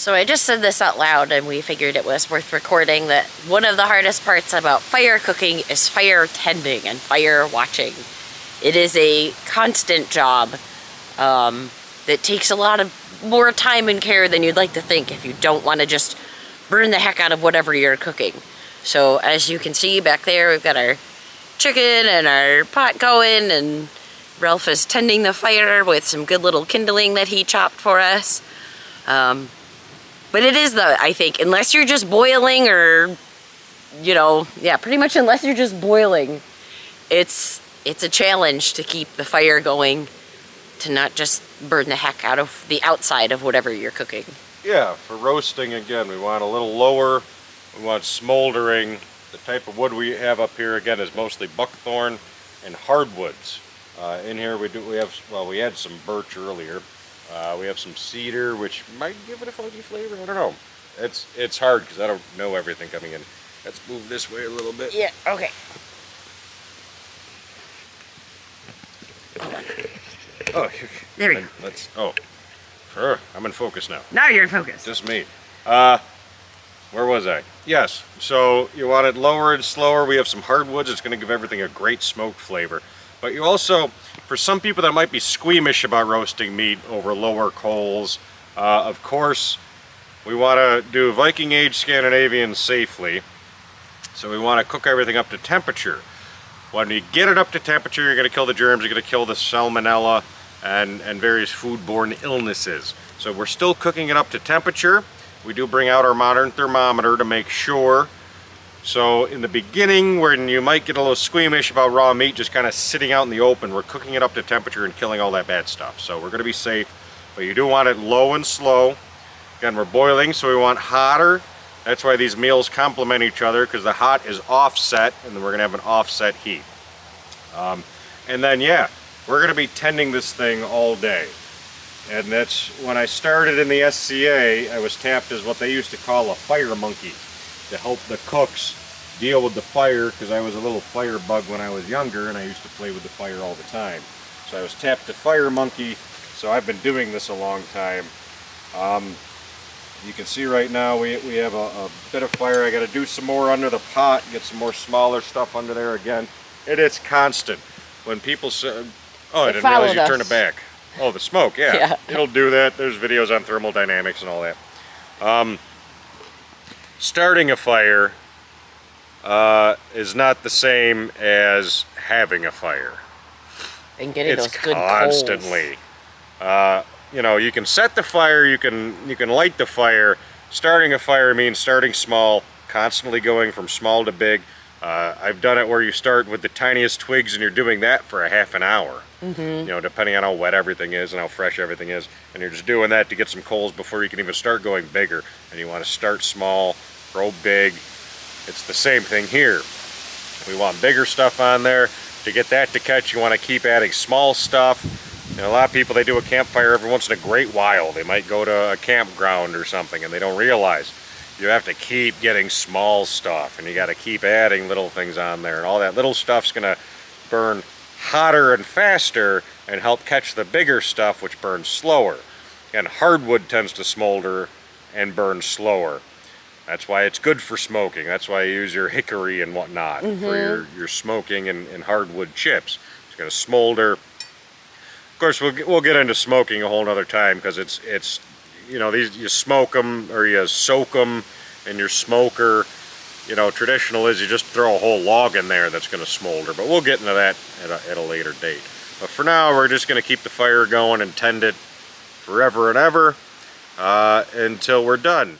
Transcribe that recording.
So I just said this out loud and we figured it was worth recording that one of the hardest parts about fire cooking is fire tending and fire watching. It is a constant job that takes a lot of more time and care than you'd like to think if you don't want to just burn the heck out of whatever you're cooking. So as you can see back there, we've got our chicken and our pot going, and Ralph is tending the fire with some good little kindling that he chopped for us. But it is I think, unless you're just boiling or, you know, yeah, pretty much unless you're just boiling, it's a challenge to keep the fire going, to not just burn the heck out of the outside of whatever you're cooking. Yeah, for roasting, again, we want a little lower, we want smoldering. The type of wood we have up here, again, is mostly buckthorn and hardwoods. In here we had some birch earlier. We have some cedar, which might give it a funky flavor. I don't know. It's hard because I don't know everything coming in. Let's move this way a little bit. Yeah, okay. Oh, there we go. I'm in focus now. Now you're in focus. Just me. Where was I? Yes, so you want it lower and slower. We have some hardwoods. It's going to give everything a great smoked flavor. But you also, for some people that might be squeamish about roasting meat over lower coals, of course, we want to do Viking Age Scandinavian safely. So we want to cook everything up to temperature. When you get it up to temperature, you're going to kill the germs, you're going to kill the salmonella and various foodborne illnesses. So we're still cooking it up to temperature. We do bring out our modern thermometer to make sure. So in the beginning, when you might get a little squeamish about raw meat just kind of sitting out in the open, we're cooking it up to temperature and killing all that bad stuff. So we're going to be safe, but you do want it low and slow. Again, we're boiling, so we want hotter. That's why these meals complement each other, because the hot is offset, and then we're going to have an offset heat. And then, yeah, we're going to be tending this thing all day. And that's when I started in the SCA, I was tapped as what they used to call a fire monkey, to help the cooks deal with the fire, because I was a little fire bug when I was younger and I used to play with the fire all the time. So I was tapped to fire monkey, so I've been doing this a long time. You can see right now we have a bit of fire. I got to do some more under the pot, get some more smaller stuff under there again. It's constant. When people say, oh, I didn't realize you turned it back. Oh, the smoke, yeah. It'll do that. There's videos on thermodynamics and all that. Starting a fire is not the same as having a fire. And getting those good constantly. You know, you can set the fire, you can light the fire. Starting a fire means starting small, constantly going from small to big. I've done it where you start with the tiniest twigs and you're doing that for a half an hour. You know, depending on how wet everything is and how fresh everything is. And you're just doing that to get some coals before you can even start going bigger. And you want to start small, grow big. It's the same thing here. We want bigger stuff on there. To get that to catch, you want to keep adding small stuff. And a lot of people, they do a campfire every once in a great while. They might go to a campground or something and they don't realize you have to keep getting small stuff, and you got to keep adding little things on there, and all that little stuff's going to burn hotter and faster and help catch the bigger stuff, which burns slower. And hardwood tends to smolder and burn slower. That's why it's good for smoking. That's why you use your hickory and whatnot for your smoking and hardwood chips. It's going to smolder. Of course, we'll get into smoking a whole nother time, because it's you know, these, you smoke them or you soak them in your smoker. You know, traditional is you just throw a whole log in there that's going to smolder, but we'll get into that at a later date. But for now, we're just going to keep the fire going and tend it forever and ever until we're done.